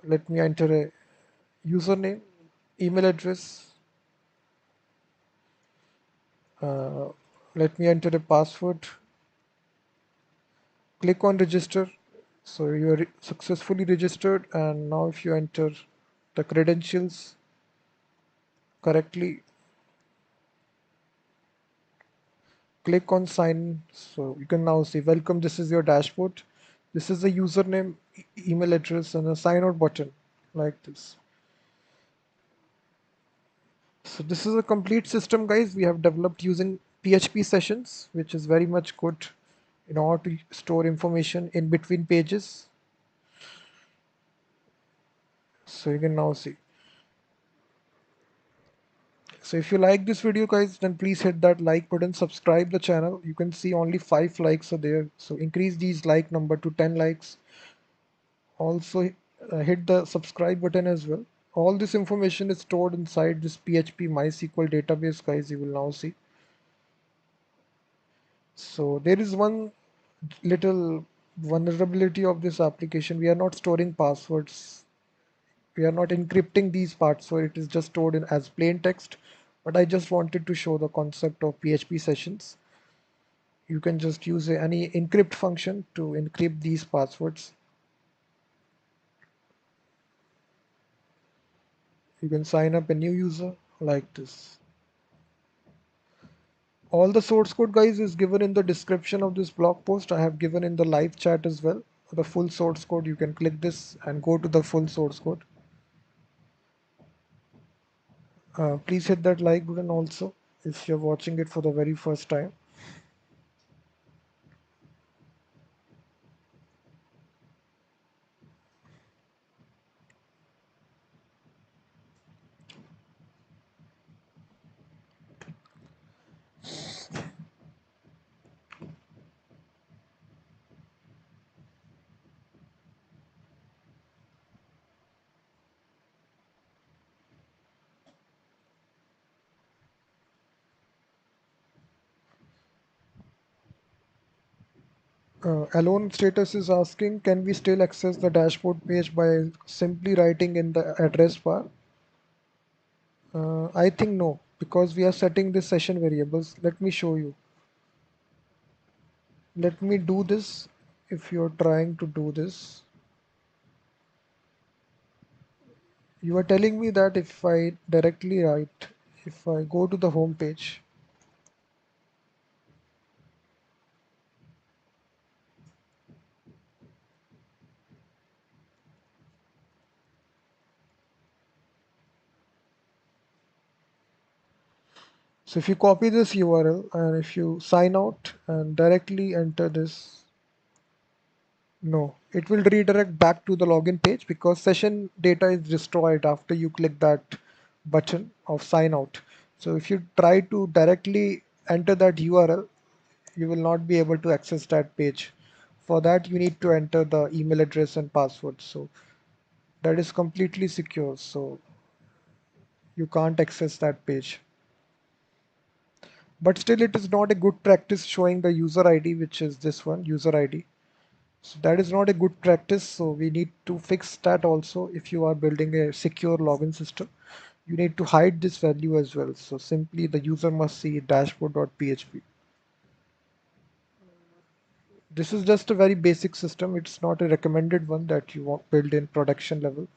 Let me enter a username, email address. Uh, Let me enter a password. Click on register. So you are successfully registered, and now if you enter the credentials correctly, click on sign. So you can now see welcome, this is your dashboard. This is the username, email address, and a sign out button like this. So this is a complete system, guys, we have developed using PHP sessions, which is very much good in order to store information in between pages. So you can now see. So if you like this video, guys, then please hit that like button, subscribe the channel. You can see only 5 likes are there. So increase these like number to 10 likes. Also hit the subscribe button as well. All this information is stored inside this PHP MySQL database, guys, you will now see. So there is one little vulnerability of this application. We are not storing passwords. We are not encrypting these parts, so it is just stored in as plain text. But I just wanted to show the concept of PHP sessions. You can just use any encrypt function to encrypt these passwords. You can sign up a new user like this. All the source code, guys, is given in the description of this blog post. I have given in the live chat as well. The full source code, you can click this and go to the full source code. Please hit that like button also if you're watching it for the very first time. Alone status is asking, can we still access the dashboard page by simply writing in the address bar? I think no, because we are setting the session variables. Let me show you. Let me do this. If you're trying to do this, you are telling me that if I directly write, if I go to the home page, So if you copy this URL and if you sign out and directly enter this, no, it will redirect back to the login page because session data is destroyed after you click that button of sign out. So if you try to directly enter that URL, you will not be able to access that page. For that, you need to enter the email address and password. So that is completely secure. So you can't access that page. But still, it is not a good practice showing the user ID, which is this one, user ID. So that is not a good practice. So we need to fix that also. If you are building a secure login system, you need to hide this value as well. So simply the user must see dashboard.php. This is just a very basic system. It's not a recommended one that you want build in production level.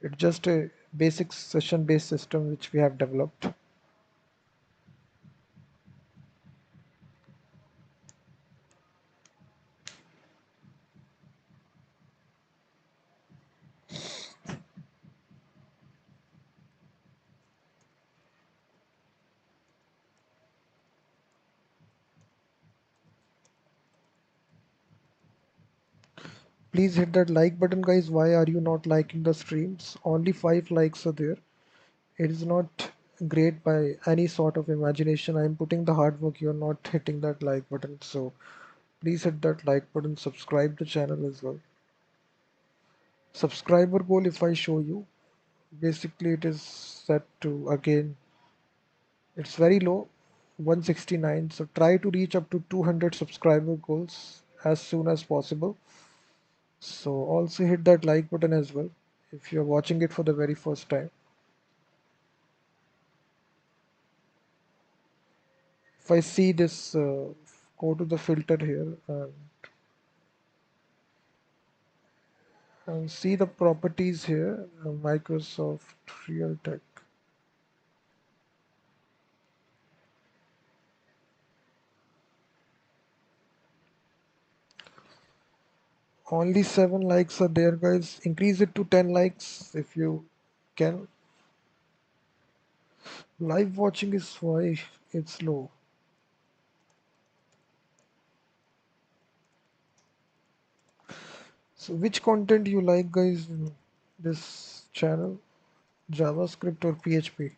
It's just a basic session based system which we have developed. Please hit that like button, guys. Why are you not liking the streams? Only 5 likes are there. It is not great by any sort of imagination. I am putting the hard work. You're not hitting that like button. So please hit that like button. Subscribe the channel as well. Subscriber goal, if I show you, basically it is set to again. It's very low, 169. So try to reach up to 200 subscriber goals as soon as possible. So also hit that like button as well if you're watching it for the very first time. If I see this, go to the filter here and see the properties here, Microsoft Realtek. Only 7 likes are there, guys. Increase it to 10 likes if you can. Live watching is why it's low. So which content you like, guys, in this channel? JavaScript or PHP?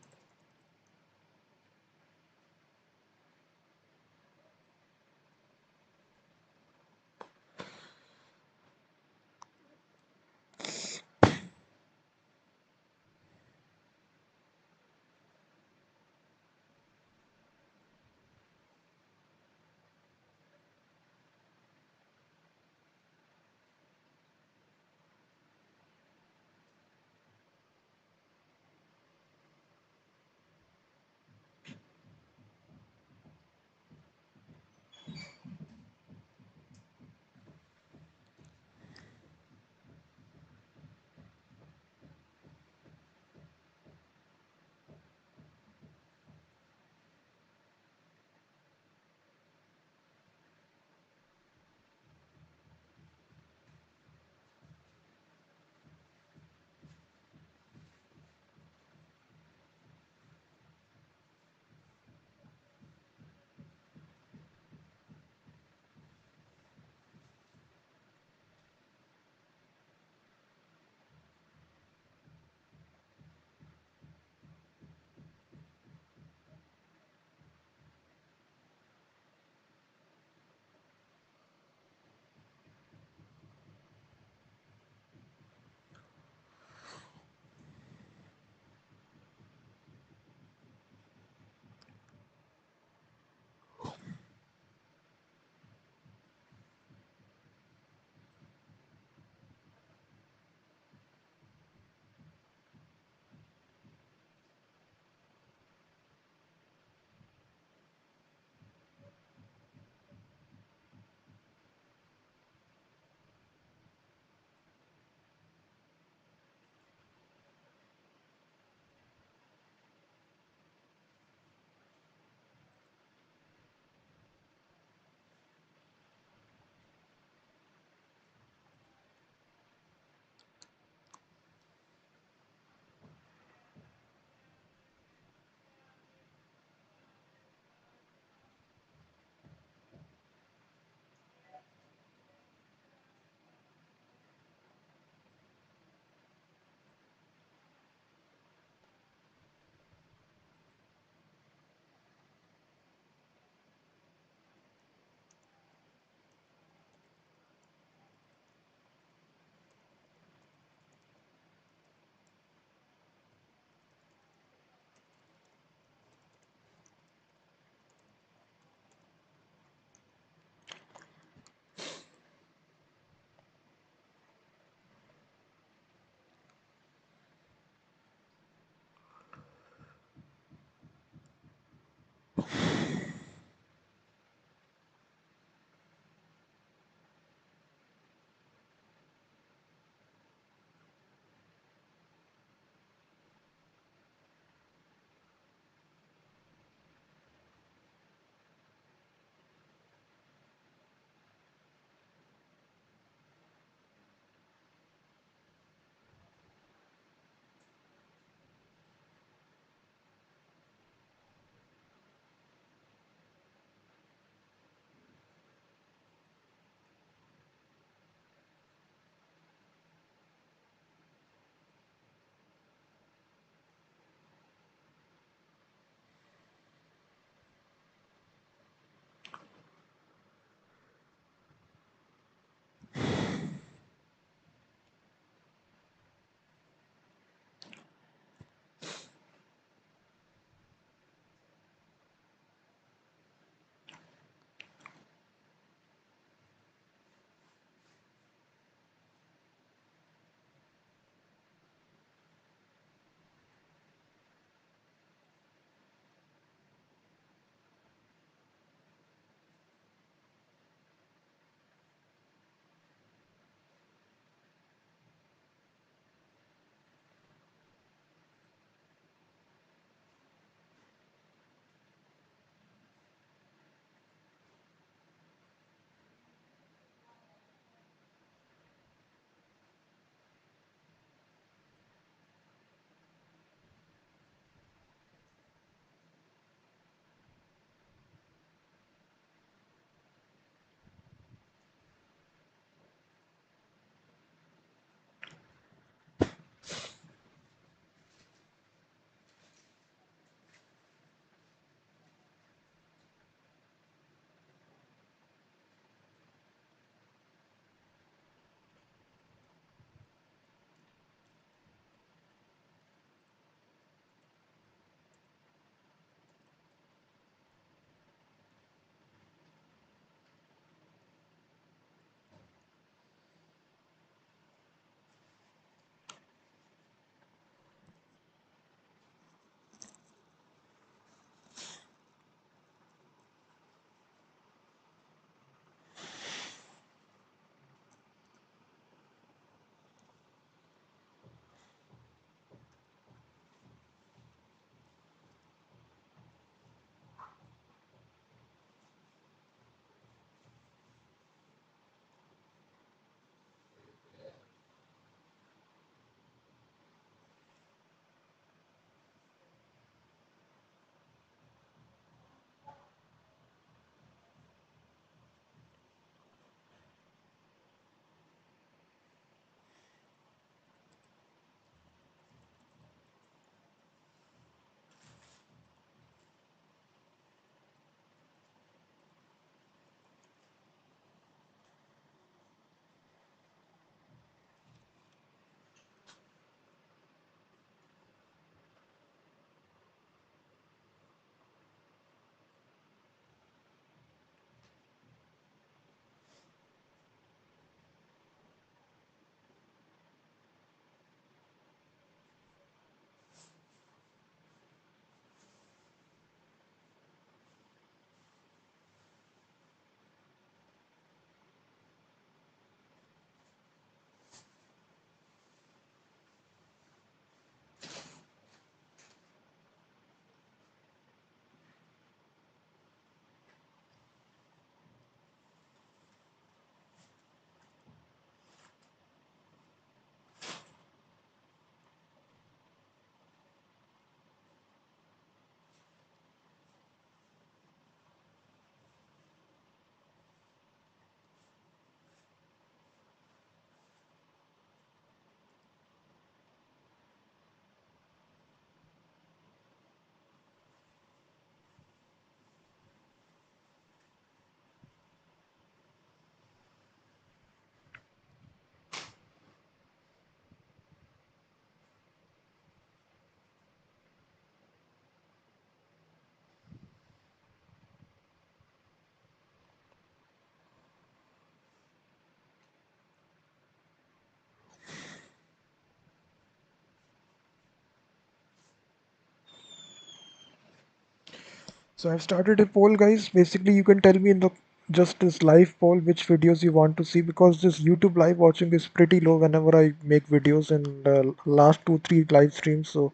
So I've started a poll, guys. Basically, you can tell me in the just this live poll which videos you want to see, because this YouTube live watching is pretty low whenever I make videos in the last 2 3 live streams. So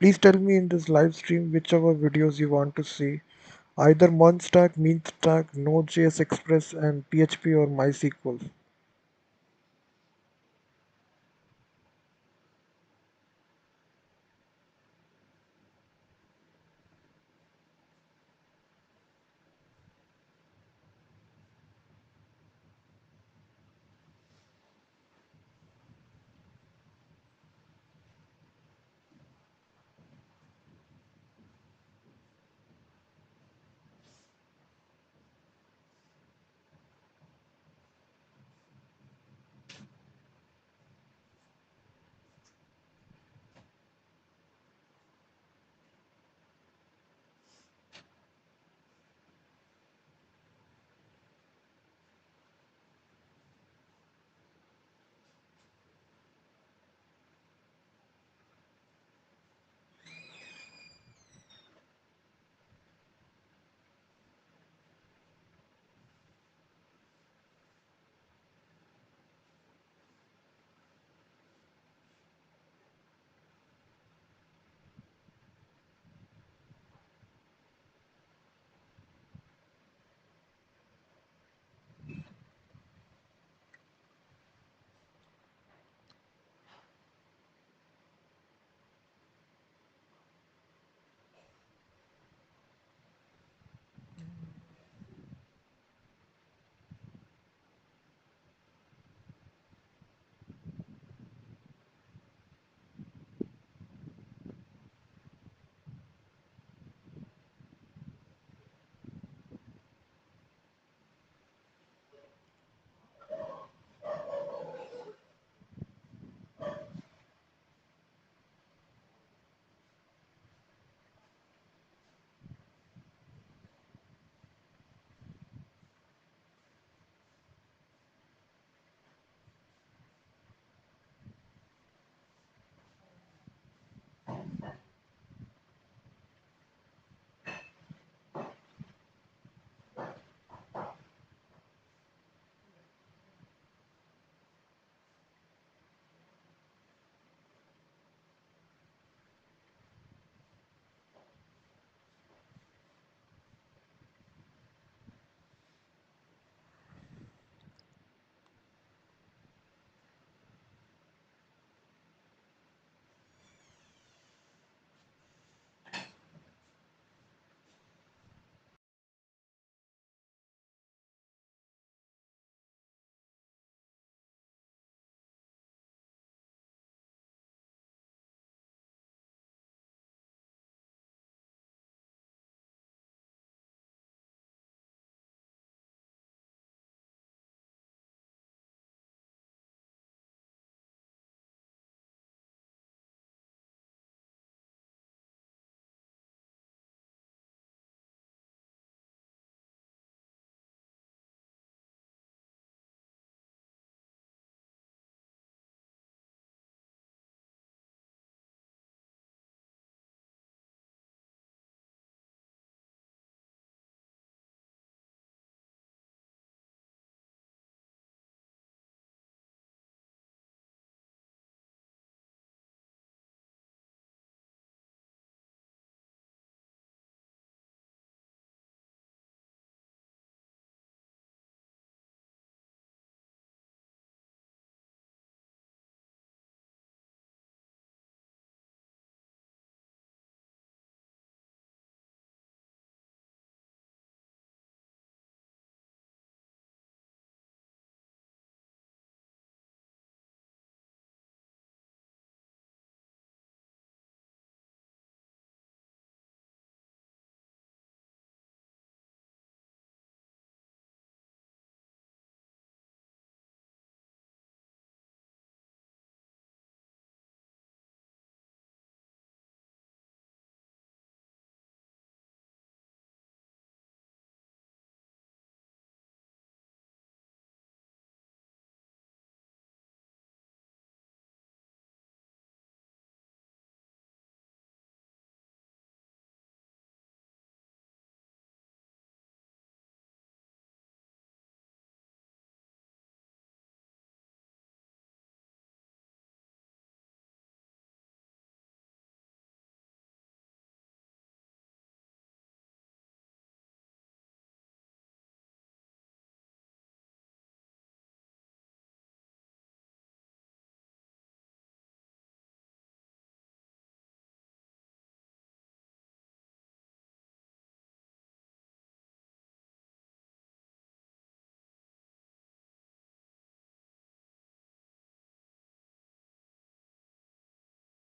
please tell me in this live stream whichever videos you want to see. Either Munstack, Meanstack, Node.js Express, and PHP or MySQL.